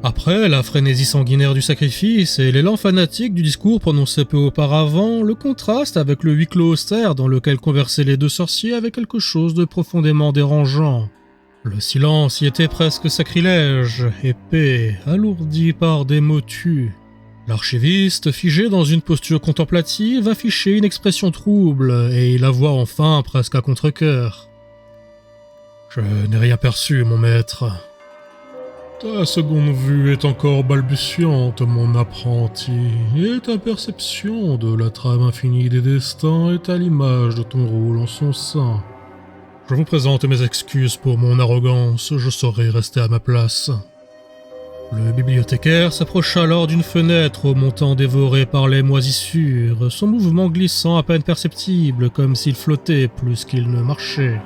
Après la frénésie sanguinaire du sacrifice et l'élan fanatique du discours prononcé peu auparavant, le contraste avec le huis clos austère dans lequel conversaient les deux sorciers avait quelque chose de profondément dérangeant. Le silence y était presque sacrilège, épais, alourdi par des mots tus. L'archiviste, figé dans une posture contemplative, affichait une expression trouble, et il avoua enfin presque à contre-cœur. « Je n'ai rien perçu, mon maître. » « Ta seconde vue est encore balbutiante, mon apprenti, et ta perception de la trame infinie des destins est à l'image de ton rôle en son sein. Je vous présente mes excuses pour mon arrogance, je saurai rester à ma place. » Le bibliothécaire s'approcha alors d'une fenêtre au montant dévoré par les moisissures, son mouvement glissant à peine perceptible, comme s'il flottait plus qu'il ne marchait.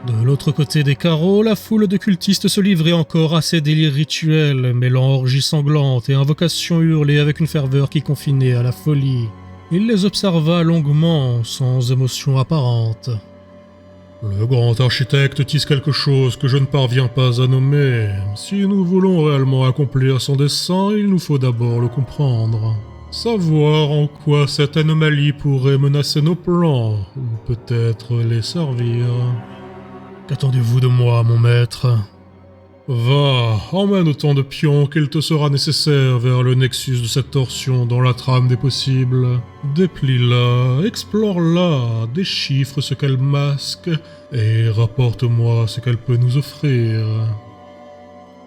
De l'autre côté des carreaux, la foule de cultistes se livrait encore à ses délires rituels, mêlant orgies sanglantes et invocations hurlées avec une ferveur qui confinait à la folie. Il les observa longuement, sans émotion apparente. Le grand architecte tisse quelque chose que je ne parviens pas à nommer. Si nous voulons réellement accomplir son dessein, il nous faut d'abord le comprendre. Savoir en quoi cette anomalie pourrait menacer nos plans, ou peut-être les servir. Qu'attendez-vous de moi, mon maître ? Va, emmène autant de pions qu'il te sera nécessaire vers le nexus de cette torsion dans la trame des possibles. Déplie-la, explore-la, déchiffre ce qu'elle masque, et rapporte-moi ce qu'elle peut nous offrir.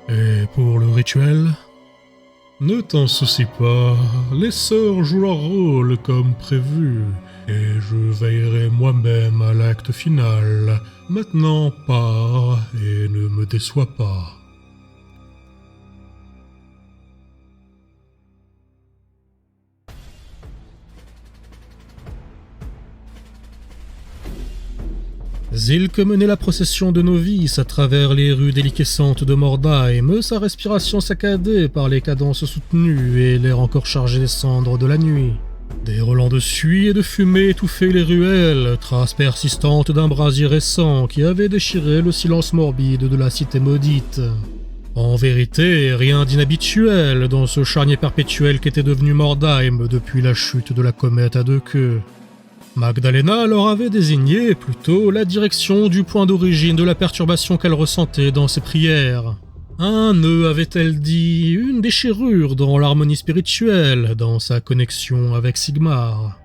Et pour le rituel ? Ne t'en soucie pas, les sœurs jouent leur rôle comme prévu, et je veillerai moi-même à l'acte final. Maintenant, pars et ne me déçois pas. Zilk menait la procession de novices à travers les rues déliquescentes de Mordheim, sa respiration saccadée par les cadences soutenues et l'air encore chargé des cendres de la nuit. Des relents de suie et de fumée étouffaient les ruelles, traces persistantes d'un brasier récent qui avait déchiré le silence morbide de la cité maudite. En vérité, rien d'inhabituel dans ce charnier perpétuel qu'était devenu Mordheim depuis la chute de la comète à deux queues. Magdalena leur avait désigné, plutôt, la direction du point d'origine de la perturbation qu'elle ressentait dans ses prières. Un nœud, avait-elle dit, une déchirure dans l'harmonie spirituelle, dans sa connexion avec Sigmar.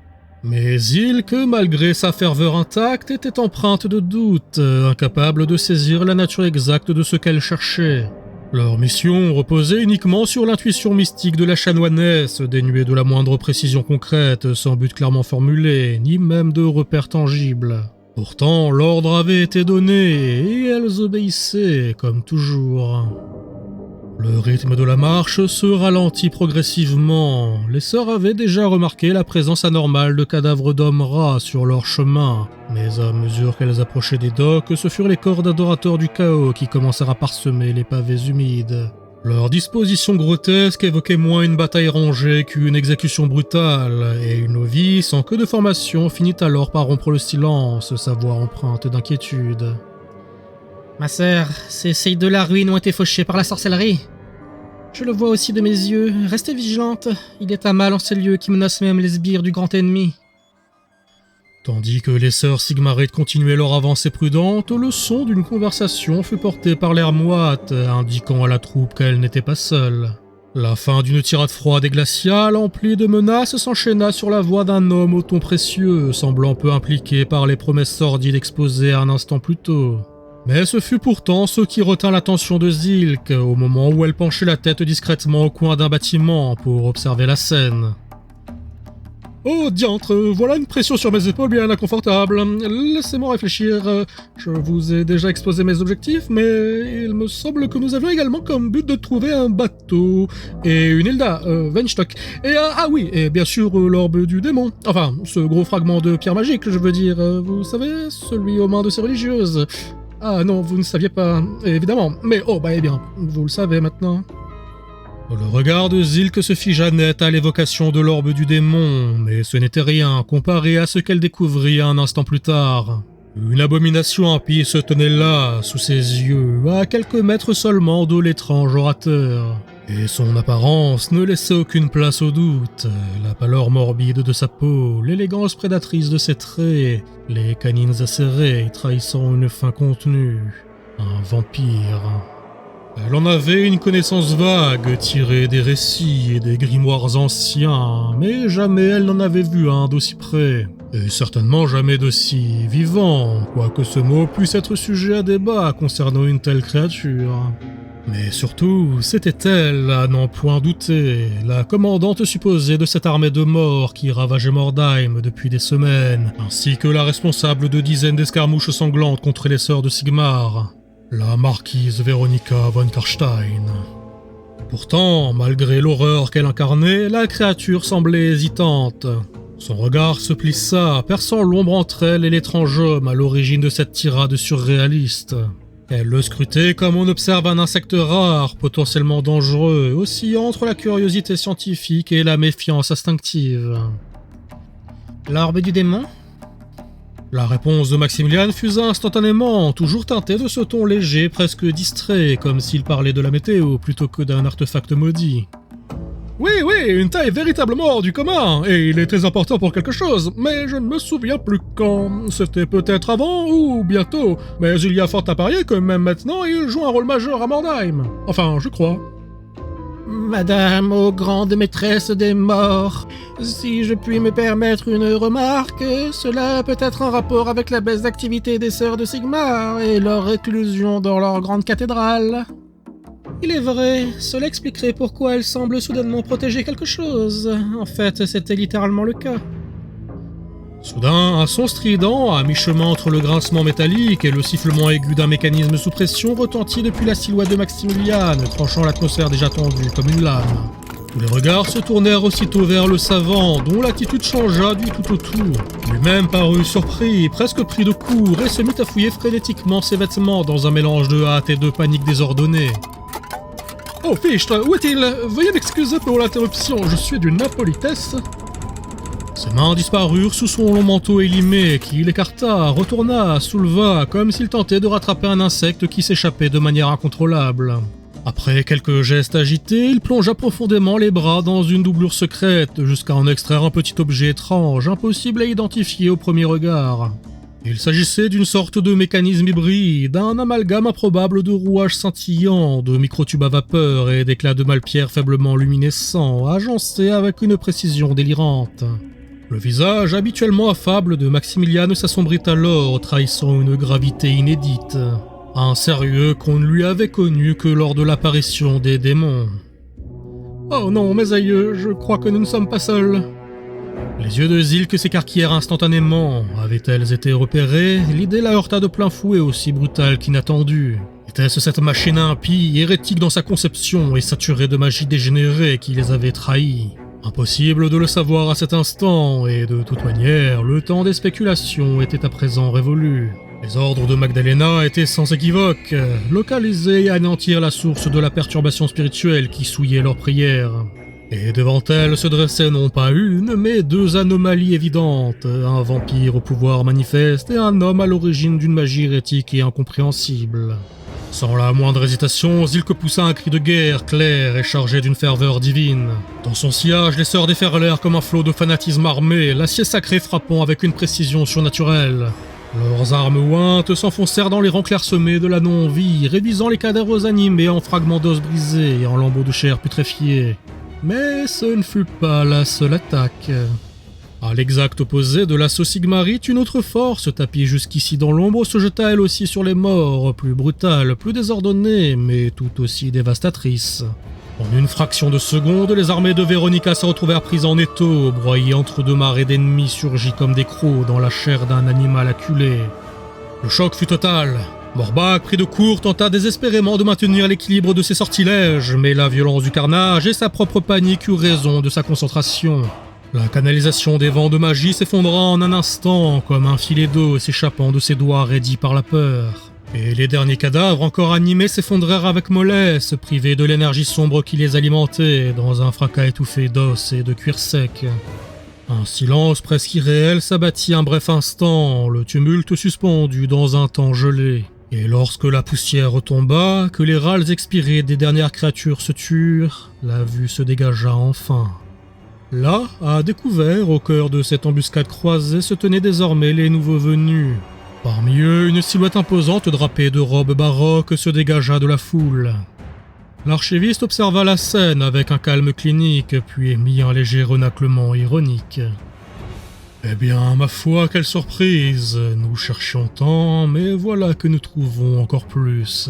Mais Zilk, malgré sa ferveur intacte, était empreinte de doute, incapable de saisir la nature exacte de ce qu'elle cherchait. Leur mission reposait uniquement sur l'intuition mystique de la chanoinesse, dénuée de la moindre précision concrète, sans but clairement formulé, ni même de repères tangibles. Pourtant, l'ordre avait été donné, et elles obéissaient, comme toujours. Le rythme de la marche se ralentit progressivement. Les sœurs avaient déjà remarqué la présence anormale de cadavres d'hommes rats sur leur chemin, mais à mesure qu'elles approchaient des docks, ce furent les corps d'adorateurs du chaos qui commencèrent à parsemer les pavés humides. Leur disposition grotesque évoquait moins une bataille rangée qu'une exécution brutale, et une novice en queue de formation finit alors par rompre le silence, sa voix empreinte d'inquiétude. « Ma sœur, ces seils de la ruine ont été fauchés par la sorcellerie. Je le vois aussi de mes yeux, restez vigilante, il est un mal en ces lieux qui menace même les sbires du grand ennemi. » Tandis que les sœurs Sigmarites continuaient leur avancée prudente, le son d'une conversation fut porté par l'air moite, indiquant à la troupe qu'elle n'était pas seule. La fin d'une tirade froide et glaciale, emplie de menaces, s'enchaîna sur la voix d'un homme au ton précieux, semblant peu impliqué par les promesses sordides exposées un instant plus tôt. Mais ce fut pourtant ce qui retint l'attention de Zilk, au moment où elle penchait la tête discrètement au coin d'un bâtiment pour observer la scène. Oh diantre, voilà une pression sur mes épaules bien inconfortable. Laissez-moi réfléchir. Je vous ai déjà exposé mes objectifs, mais il me semble que nous avions également comme but de trouver un bateau et une Hilda, Weinstock. Et oui, et bien sûr l'orbe du démon. Enfin, ce gros fragment de pierre magique, je veux dire. Vous savez, celui aux mains de ces religieuses. Ah non, vous ne saviez pas, évidemment. Mais eh bien, vous le savez maintenant. Le regard de Zilk se figea net à l'évocation de l'orbe du démon, mais ce n'était rien comparé à ce qu'elle découvrit un instant plus tard. Une abomination impie se tenait là, sous ses yeux, à quelques mètres seulement de l'étrange orateur. Et son apparence ne laissait aucune place au doute. La pâleur morbide de sa peau, l'élégance prédatrice de ses traits, les canines acérées trahissant une fin contenue. Un vampire. Elle en avait une connaissance vague, tirée des récits et des grimoires anciens, mais jamais elle n'en avait vu un d'aussi près. Et certainement jamais d'aussi vivant, quoique ce mot puisse être sujet à débat concernant une telle créature. Mais surtout, c'était elle, à n'en point douter, la commandante supposée de cette armée de morts qui ravageait Mordheim depuis des semaines, ainsi que la responsable de dizaines d'escarmouches sanglantes contre les sœurs de Sigmar, la marquise Veronica von Karstein. Pourtant, malgré l'horreur qu'elle incarnait, la créature semblait hésitante. Son regard se plissa, perçant l'ombre entre elle et l'étrange homme à l'origine de cette tirade surréaliste. Elle le scrutait comme on observe un insecte rare, potentiellement dangereux, oscillant entre la curiosité scientifique et la méfiance instinctive. L'arbre du démon ? La réponse de Maximilian fusa instantanément, toujours teintée de ce ton léger, presque distrait, comme s'il parlait de la météo plutôt que d'un artefact maudit. Oui, une taille véritablement hors du commun, et il est très important pour quelque chose, mais je ne me souviens plus quand. C'était peut-être avant ou bientôt, mais il y a fort à parier que même maintenant il joue un rôle majeur à Mordheim. Enfin, je crois. Madame, ô grande maîtresse des morts, si je puis me permettre une remarque, cela peut être en rapport avec la baisse d'activité des sœurs de Sigmar et leur réclusion dans leur grande cathédrale. Il est vrai, cela expliquerait pourquoi elle semble soudainement protéger quelque chose. En fait, c'était littéralement le cas. Soudain, un son strident, à mi-chemin entre le grincement métallique et le sifflement aigu d'un mécanisme sous pression, retentit depuis la silhouette de Maximilian, tranchant l'atmosphère déjà tendue comme une lame. Tous les regards se tournèrent aussitôt vers le savant, dont l'attitude changea du tout au tout. Lui-même parut surpris, presque pris de court, et se mit à fouiller frénétiquement ses vêtements dans un mélange de hâte et de panique désordonnée. Oh Fichte, où est-il? Veuillez m'excuser pour l'interruption, je suis d'une impolitesse. Ses mains disparurent sous son long manteau élimé, qu'il écarta, retourna, souleva, comme s'il tentait de rattraper un insecte qui s'échappait de manière incontrôlable. Après quelques gestes agités, il plongea profondément les bras dans une doublure secrète, jusqu'à en extraire un petit objet étrange, impossible à identifier au premier regard. Il s'agissait d'une sorte de mécanisme hybride, un amalgame improbable de rouages scintillants, de microtubes à vapeur et d'éclats de malpierre faiblement luminescents, agencés avec une précision délirante. Le visage habituellement affable de Maximilian s'assombrit alors, trahissant une gravité inédite, un sérieux qu'on ne lui avait connu que lors de l'apparition des démons. « Oh non, mes aïeux, je crois que nous ne sommes pas seuls. » Les yeux de Zilk s'écarquillèrent instantanément. Avaient-elles été repérées? L'idée la heurta de plein fouet, aussi brutale qu'inattendue. Était-ce cette machine impie, hérétique dans sa conception et saturée de magie dégénérée qui les avait trahis? Impossible de le savoir à cet instant, et de toute manière, le temps des spéculations était à présent révolu. Les ordres de Magdalena étaient sans équivoque, localiser et anéantir la source de la perturbation spirituelle qui souillait leurs prières. Et devant elle se dressaient non pas une, mais deux anomalies évidentes, un vampire au pouvoir manifeste et un homme à l'origine d'une magie hérétique et incompréhensible. Sans la moindre hésitation, Zilk poussa un cri de guerre clair et chargé d'une ferveur divine. Dans son sillage, les sœurs déferlèrent comme un flot de fanatisme armé, l'acier sacré frappant avec une précision surnaturelle. Leurs armes ointes s'enfoncèrent dans les rangs clairsemés de la non-vie, réduisant les cadavres animés en fragments d'os brisés et en lambeaux de chair putréfiés. Mais ce ne fut pas la seule attaque. À l'exact opposé de l'assaut sigmarite, une autre force, tapie jusqu'ici dans l'ombre, se jeta elle aussi sur les morts, plus brutale, plus désordonnée, mais tout aussi dévastatrice. En une fraction de seconde, les armées de Veronica se retrouvèrent prises en étau, broyées entre deux marées d'ennemis surgis comme des crocs dans la chair d'un animal acculé. Le choc fut total. Morbag, pris de court, tenta désespérément de maintenir l'équilibre de ses sortilèges, mais la violence du carnage et sa propre panique eurent raison de sa concentration. La canalisation des vents de magie s'effondra en un instant, comme un filet d'eau s'échappant de ses doigts raidis par la peur. Et les derniers cadavres encore animés s'effondrèrent avec mollesse, privés de l'énergie sombre qui les alimentait, dans un fracas étouffé d'os et de cuir sec. Un silence presque irréel s'abattit un bref instant, le tumulte suspendu dans un temps gelé. Et lorsque la poussière retomba, que les râles expirés des dernières créatures se turent, la vue se dégagea enfin. Là, à découvert, au cœur de cette embuscade croisée, se tenaient désormais les nouveaux venus. Parmi eux, une silhouette imposante drapée de robes baroques se dégagea de la foule. L'archiviste observa la scène avec un calme clinique, puis émit un léger renâclement ironique. « Eh bien, ma foi, quelle surprise! Nous cherchions tant, mais voilà que nous trouvons encore plus. »